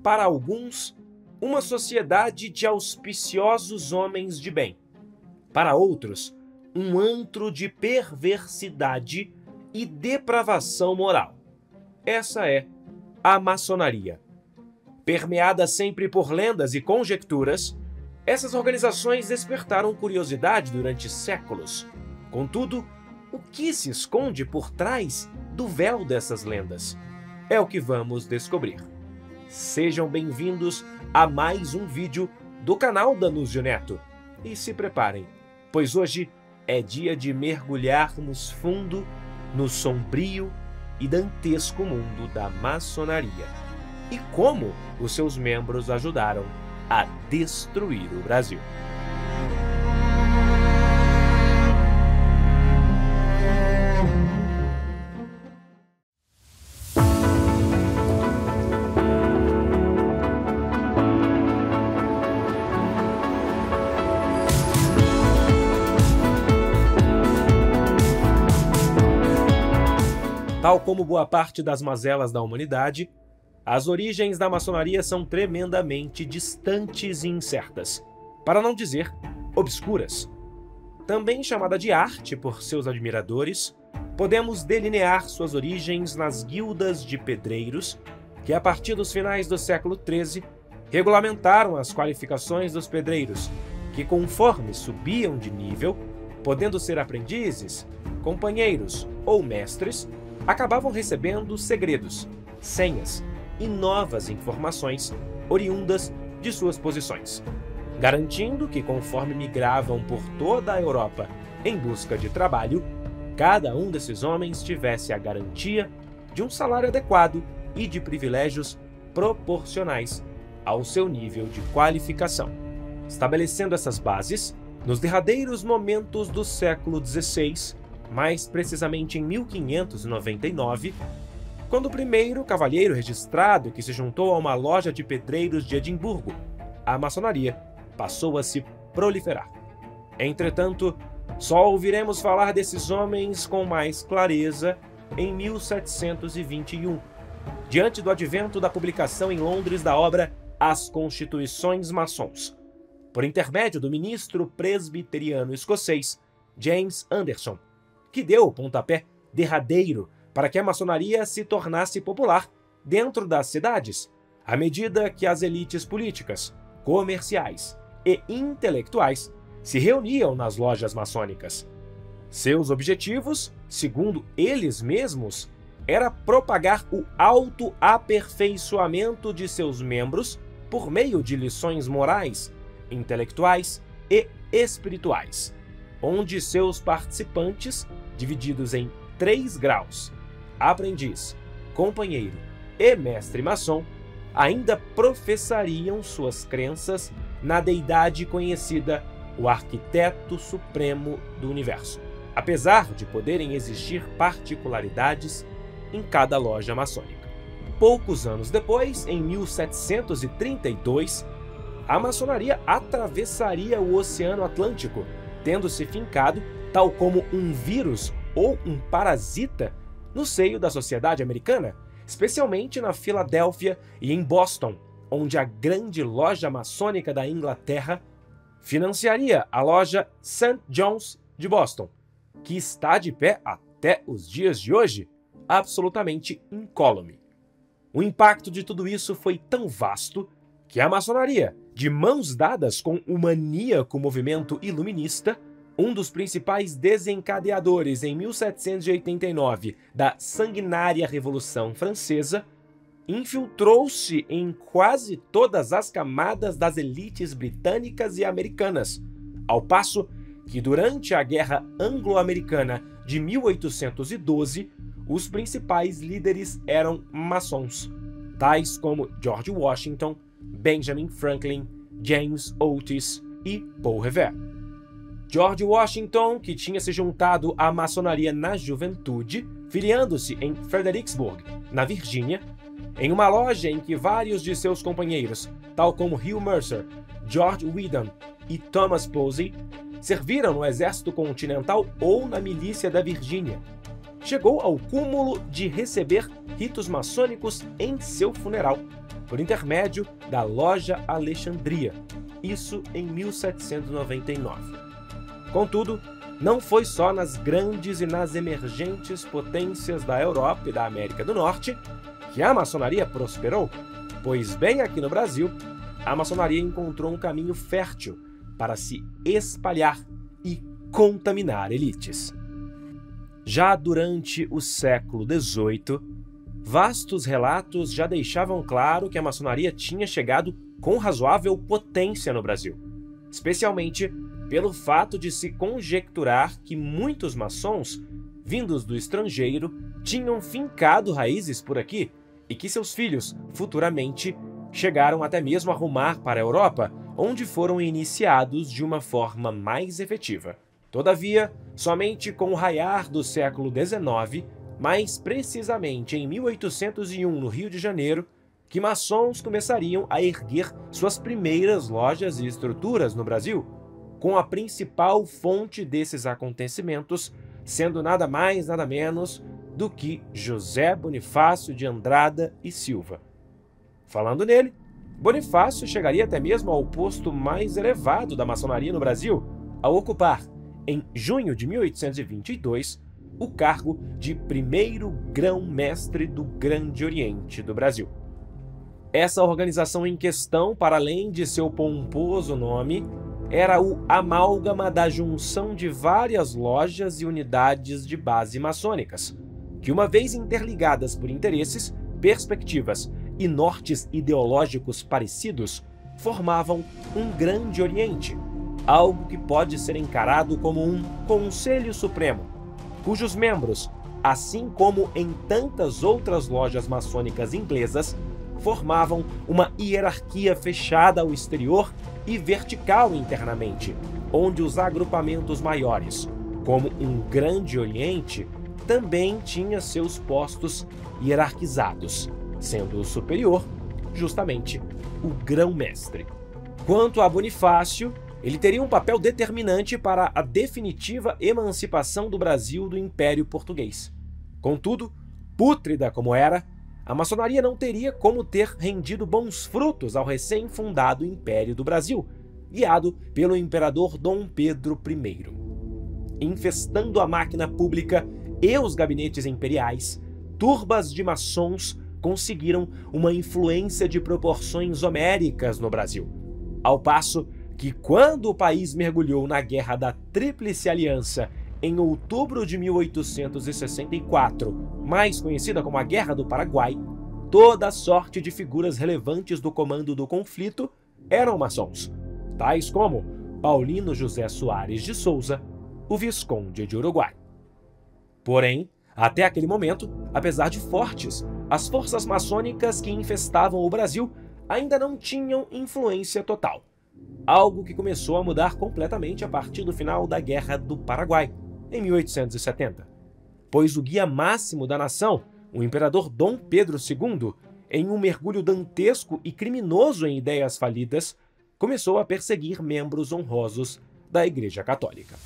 para alguns, uma sociedade de auspiciosos homens de bem. Para outros, um antro de perversidade e depravação moral. Essa é a maçonaria. Permeada sempre por lendas e conjecturas, essas organizações despertaram curiosidade durante séculos. Contudo, o que se esconde por trás do véu dessas lendas? É o que vamos descobrir. Sejam bem-vindos a mais um vídeo do canal Danúzio Neto. E se preparem, pois hoje é dia de mergulharmos fundo no sombrio e dantesco mundo da maçonaria e como os seus membros ajudaram a destruir o Brasil. Tal como boa parte das mazelas da humanidade, as origens da maçonaria são tremendamente distantes e incertas, para não dizer obscuras. Também chamada de arte por seus admiradores, podemos delinear suas origens nas guildas de pedreiros, que a partir dos finais do século XIII regulamentaram as qualificações dos pedreiros, que conforme subiam de nível, podendo ser aprendizes, companheiros ou mestres, acabavam recebendo segredos, senhas e novas informações oriundas de suas posições, garantindo que, conforme migravam por toda a Europa em busca de trabalho, cada um desses homens tivesse a garantia de um salário adequado e de privilégios proporcionais ao seu nível de qualificação. Estabelecendo essas bases, nos derradeiros momentos do século XVI, mais precisamente em 1599, quando o primeiro cavalheiro registrado que se juntou a uma loja de pedreiros de Edimburgo, a maçonaria passou a se proliferar. Entretanto, só ouviremos falar desses homens com mais clareza em 1721, diante do advento da publicação em Londres da obra As Constituições Maçons, por intermédio do ministro presbiteriano escocês James Anderson, que deu o pontapé derradeiro para que a maçonaria se tornasse popular dentro das cidades, à medida que as elites políticas, comerciais e intelectuais se reuniam nas lojas maçônicas. Seus objetivos, segundo eles mesmos, era propagar o autoaperfeiçoamento de seus membros por meio de lições morais, intelectuais e espirituais, onde seus participantes, divididos em 3 graus, aprendiz, companheiro e mestre maçom, ainda professariam suas crenças na deidade conhecida, o arquiteto supremo do universo, apesar de poderem existir particularidades em cada loja maçônica. Poucos anos depois, em 1732, a maçonaria atravessaria o Oceano Atlântico, tendo se fincado, tal como um vírus ou um parasita, no seio da sociedade americana, especialmente na Filadélfia e em Boston, onde a grande loja maçônica da Inglaterra financiaria a loja St. John's de Boston, que está de pé até os dias de hoje, absolutamente incólume. O impacto de tudo isso foi tão vasto que a maçonaria, de mãos dadas com o maníaco movimento iluminista, um dos principais desencadeadores em 1789 da sanguinária Revolução Francesa, infiltrou-se em quase todas as camadas das elites britânicas e americanas, ao passo que durante a Guerra Anglo-Americana de 1812, os principais líderes eram maçons, tais como George Washington, Benjamin Franklin, James Otis e Paul Revere. George Washington, que tinha se juntado à maçonaria na juventude, filiando-se em Fredericksburg, na Virgínia, em uma loja em que vários de seus companheiros, tal como Hugh Mercer, George Whedon e Thomas Posey, serviram no exército continental ou na milícia da Virgínia. Chegou ao cúmulo de receber ritos maçônicos em seu funeral, por intermédio da Loja Alexandria, isso em 1799. Contudo, não foi só nas grandes e nas emergentes potências da Europa e da América do Norte que a maçonaria prosperou, pois bem aqui no Brasil, a maçonaria encontrou um caminho fértil para se espalhar e contaminar elites. Já durante o século XVIII, vastos relatos já deixavam claro que a maçonaria tinha chegado com razoável potência no Brasil, especialmente pelo fato de se conjecturar que muitos maçons, vindos do estrangeiro, tinham fincado raízes por aqui e que seus filhos, futuramente, chegaram até mesmo a rumar para a Europa, onde foram iniciados de uma forma mais efetiva. Todavia, somente com o raiar do século XIX, mais precisamente em 1801, no Rio de Janeiro, que maçons começariam a erguer suas primeiras lojas e estruturas no Brasil, com a principal fonte desses acontecimentos sendo nada mais nada menos do que José Bonifácio de Andrada e Silva. Falando nele, Bonifácio chegaria até mesmo ao posto mais elevado da maçonaria no Brasil, ao ocupar, em junho de 1822, o cargo de primeiro grão-mestre do Grande Oriente do Brasil. Essa organização em questão, para além de seu pomposo nome, era o amálgama da junção de várias lojas e unidades de base maçônicas, que, uma vez interligadas por interesses, perspectivas e nortes ideológicos parecidos, formavam um Grande Oriente, algo que pode ser encarado como um Conselho Supremo, cujos membros, assim como em tantas outras lojas maçônicas inglesas, formavam uma hierarquia fechada ao exterior e vertical internamente, onde os agrupamentos maiores, como um Grande Oriente, também tinha seus postos hierarquizados, sendo o superior, justamente, o grão-mestre. Quanto a Bonifácio, ele teria um papel determinante para a definitiva emancipação do Brasil do Império Português. Contudo, pútrida como era, a maçonaria não teria como ter rendido bons frutos ao recém-fundado Império do Brasil, guiado pelo imperador Dom Pedro I. Infestando a máquina pública e os gabinetes imperiais, turbas de maçons conseguiram uma influência de proporções homéricas no Brasil, ao passo que, quando o país mergulhou na Guerra da Tríplice Aliança em outubro de 1864, mais conhecida como a Guerra do Paraguai, toda sorte de figuras relevantes do comando do conflito eram maçons, tais como Paulino José Soares de Souza, o Visconde de Uruguai. Porém, até aquele momento, apesar de fortes, as forças maçônicas que infestavam o Brasil ainda não tinham influência total, algo que começou a mudar completamente a partir do final da Guerra do Paraguai, em 1870, pois o guia máximo da nação, o imperador Dom Pedro II, em um mergulho dantesco e criminoso em ideias falidas, começou a perseguir membros honrosos da Igreja Católica.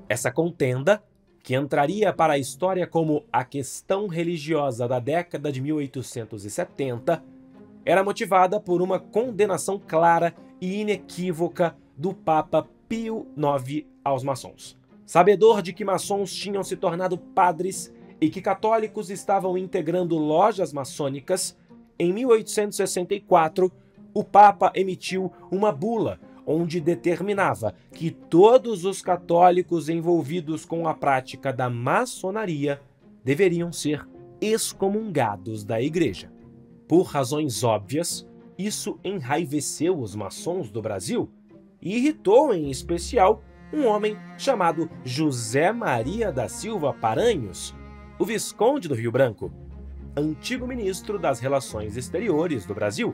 Essa contenda, que entraria para a história como a questão religiosa da década de 1870, era motivada por uma condenação clara e inequívoca do Papa Pio IX aos maçons. Sabedor de que maçons tinham se tornado padres e que católicos estavam integrando lojas maçônicas, em 1864, o Papa emitiu uma bula onde determinava que todos os católicos envolvidos com a prática da maçonaria deveriam ser excomungados da Igreja. Por razões óbvias, isso enraiveceu os maçons do Brasil e irritou em especial um homem chamado José Maria da Silva Paranhos, o Visconde do Rio Branco, antigo ministro das Relações Exteriores do Brasil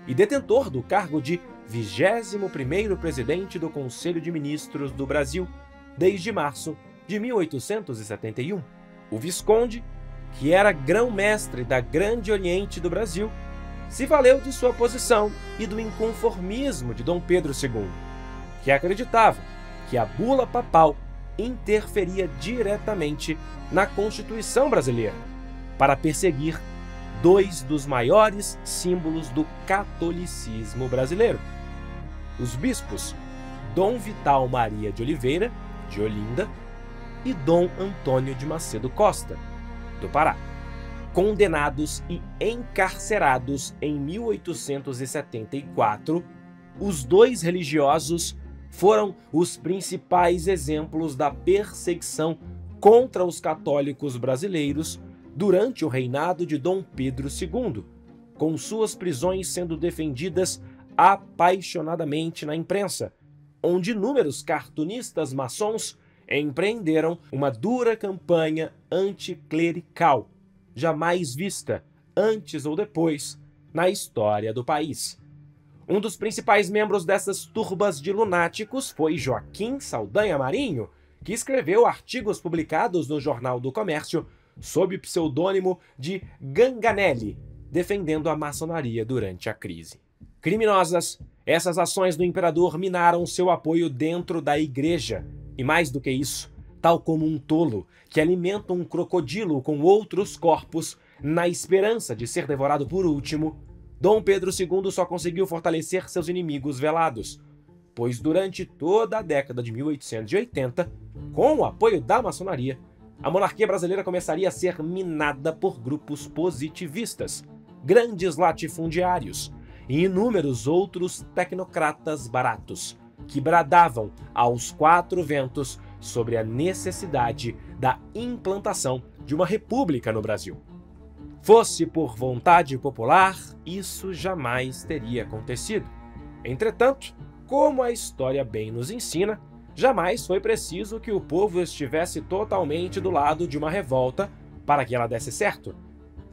e detentor do cargo de 21º presidente do Conselho de Ministros do Brasil desde março de 1871. O Visconde, que era grão-mestre da Grande Oriente do Brasil, se valeu de sua posição e do inconformismo de Dom Pedro II, que acreditava que a bula papal interferia diretamente na Constituição brasileira para perseguir dois dos maiores símbolos do catolicismo brasileiro: os bispos Dom Vital Maria de Oliveira, de Olinda, e Dom Antônio de Macedo Costa, do Pará, condenados e encarcerados em 1874. Os dois religiosos foram os principais exemplos da perseguição contra os católicos brasileiros durante o reinado de Dom Pedro II, com suas prisões sendo defendidas apaixonadamente na imprensa, onde inúmeros cartunistas maçons empreenderam uma dura campanha anticlerical, jamais vista, antes ou depois, na história do país. Um dos principais membros dessas turbas de lunáticos foi Joaquim Saldanha Marinho, que escreveu artigos publicados no Jornal do Comércio sob o pseudônimo de Ganganelli, defendendo a maçonaria durante a crise. Criminosas, essas ações do imperador minaram seu apoio dentro da igreja, e mais do que isso, tal como um tolo que alimenta um crocodilo com outros corpos na esperança de ser devorado por último, Dom Pedro II só conseguiu fortalecer seus inimigos velados, pois durante toda a década de 1880, com o apoio da maçonaria, a monarquia brasileira começaria a ser minada por grupos positivistas, grandes latifundiários e inúmeros outros tecnocratas baratos, que bradavam aos quatro ventos sobre a necessidade da implantação de uma república no Brasil. Fosse por vontade popular, isso jamais teria acontecido. Entretanto, como a história bem nos ensina, jamais foi preciso que o povo estivesse totalmente do lado de uma revolta para que ela desse certo.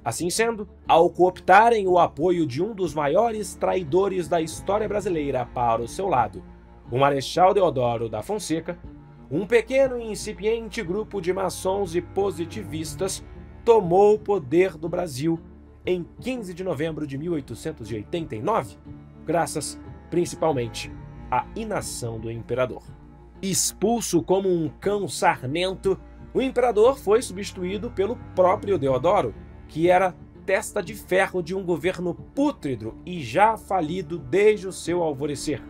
Assim sendo, ao cooptarem o apoio de um dos maiores traidores da história brasileira para o seu lado, o Marechal Deodoro da Fonseca, um pequeno e incipiente grupo de maçons e positivistas tomou o poder do Brasil em 15 de novembro de 1889, graças, principalmente, à inação do imperador. Expulso como um cão sarnento, o imperador foi substituído pelo próprio Deodoro, que era testa de ferro de um governo pútrido e já falido desde o seu alvorecer,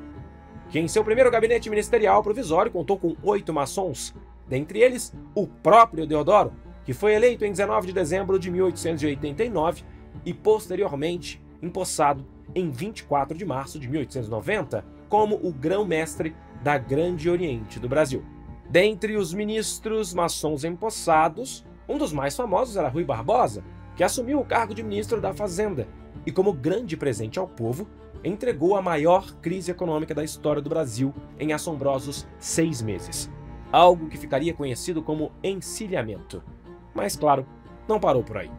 que em seu primeiro gabinete ministerial provisório contou com 8 maçons, dentre eles o próprio Deodoro, que foi eleito em 19 de dezembro de 1889 e posteriormente empossado em 24 de março de 1890 como o grão-mestre da Grande Oriente do Brasil. Dentre os ministros maçons empossados, um dos mais famosos era Rui Barbosa, que assumiu o cargo de ministro da Fazenda e, como grande presente ao povo, entregou a maior crise econômica da história do Brasil em assombrosos 6 meses, algo que ficaria conhecido como encilhamento. Mas, claro, não parou por aí.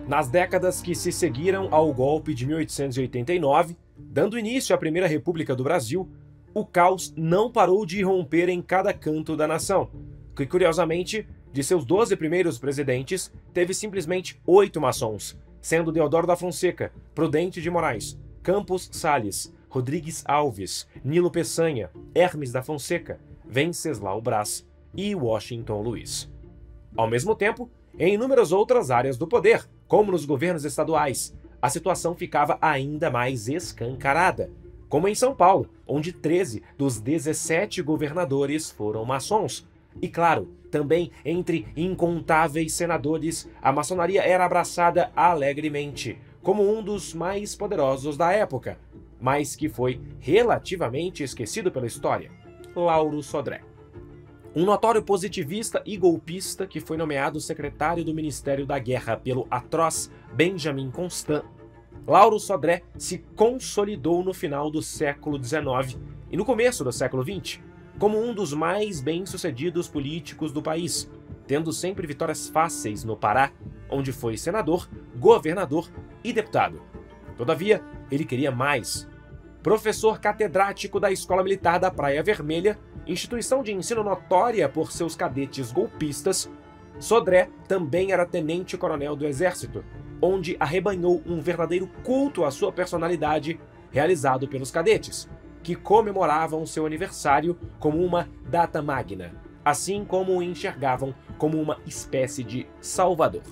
Nas décadas que se seguiram ao golpe de 1889, dando início à Primeira República do Brasil, o caos não parou de irromper em cada canto da nação, que, curiosamente, de seus 12 primeiros presidentes, teve simplesmente 8 maçons, sendo Deodoro da Fonseca, Prudente de Moraes, Campos Salles, Rodrigues Alves, Nilo Peçanha, Hermes da Fonseca, Venceslau Braz e Washington Luiz. Ao mesmo tempo, em inúmeras outras áreas do poder, como nos governos estaduais, a situação ficava ainda mais escancarada, como em São Paulo, onde 13 dos 17 governadores foram maçons. E claro, também entre incontáveis senadores, a maçonaria era abraçada alegremente, como um dos mais poderosos da época, mas que foi relativamente esquecido pela história: Lauro Sodré. Um notório positivista e golpista que foi nomeado secretário do Ministério da Guerra pelo atroz Benjamin Constant, Lauro Sodré se consolidou no final do século XIX e no começo do século XX como um dos mais bem-sucedidos políticos do país, tendo sempre vitórias fáceis no Pará, onde foi senador, governador e deputado. Todavia, ele queria mais. Professor catedrático da Escola Militar da Praia Vermelha, instituição de ensino notória por seus cadetes golpistas, Sodré também era tenente-coronel do Exército, onde arrebanhou um verdadeiro culto à sua personalidade realizado pelos cadetes, que comemoravam seu aniversário como uma data magna, assim como o enxergavam como uma espécie de salvador.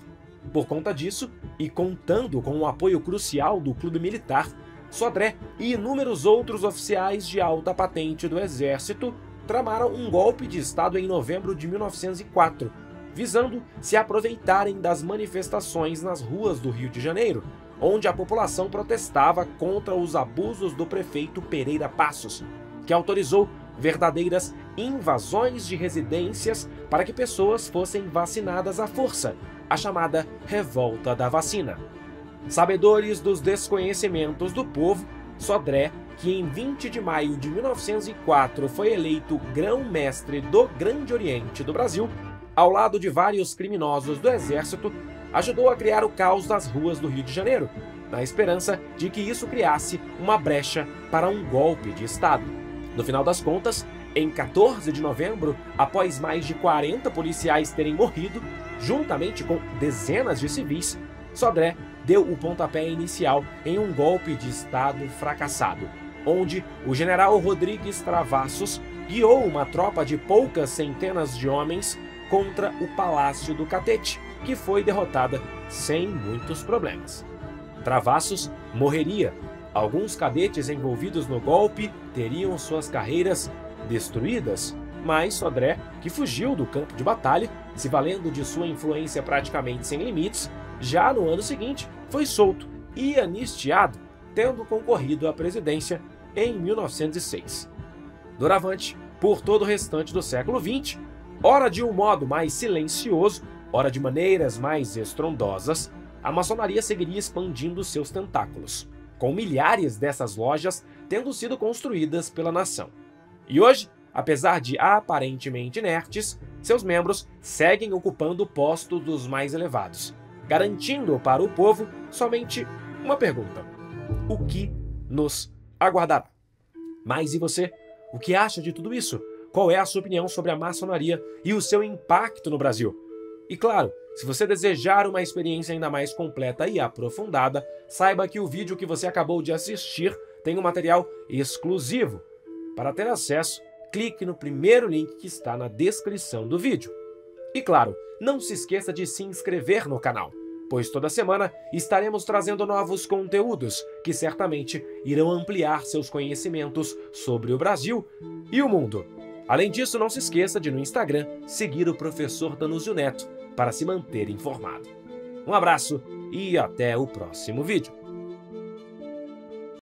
Por conta disso, e contando com o apoio crucial do clube militar, Sodré e inúmeros outros oficiais de alta patente do exército tramaram um golpe de Estado em novembro de 1904, visando se aproveitarem das manifestações nas ruas do Rio de Janeiro, onde a população protestava contra os abusos do prefeito Pereira Passos, que autorizou verdadeiras invasões de residências para que pessoas fossem vacinadas à força, a chamada Revolta da Vacina. Sabedores dos desconhecimentos do povo, Sodré, que em 20 de maio de 1904 foi eleito grão-mestre do Grande Oriente do Brasil, ao lado de vários criminosos do exército, ajudou a criar o caos nas ruas do Rio de Janeiro, na esperança de que isso criasse uma brecha para um golpe de Estado. No final das contas, em 14 de novembro, após mais de 40 policiais terem morrido, juntamente com dezenas de civis, Sodré deu o pontapé inicial em um golpe de Estado fracassado, onde o general Rodrigues Travassos guiou uma tropa de poucas centenas de homens contra o Palácio do Catete, que foi derrotada sem muitos problemas. Travassos morreria. Alguns cadetes envolvidos no golpe teriam suas carreiras destruídas, mas Sodré, que fugiu do campo de batalha, se valendo de sua influência praticamente sem limites, já no ano seguinte foi solto e anistiado, tendo concorrido à presidência em 1906. Doravante, por todo o restante do século XX, ora de um modo mais silencioso, ora de maneiras mais estrondosas, a maçonaria seguiria expandindo seus tentáculos, com milhares dessas lojas tendo sido construídas pela nação. E hoje, apesar de aparentemente inertes, seus membros seguem ocupando postos dos mais elevados, garantindo para o povo somente uma pergunta: o que nos aguardará? Mas e você? O que acha de tudo isso? Qual é a sua opinião sobre a maçonaria e o seu impacto no Brasil? E claro, se você desejar uma experiência ainda mais completa e aprofundada, saiba que o vídeo que você acabou de assistir tem um material exclusivo. Para ter acesso, clique no primeiro link que está na descrição do vídeo. E claro, não se esqueça de se inscrever no canal, pois toda semana estaremos trazendo novos conteúdos que certamente irão ampliar seus conhecimentos sobre o Brasil e o mundo. Além disso, não se esqueça de no Instagram seguir o professor Danúzio Neto para se manter informado. Um abraço e até o próximo vídeo.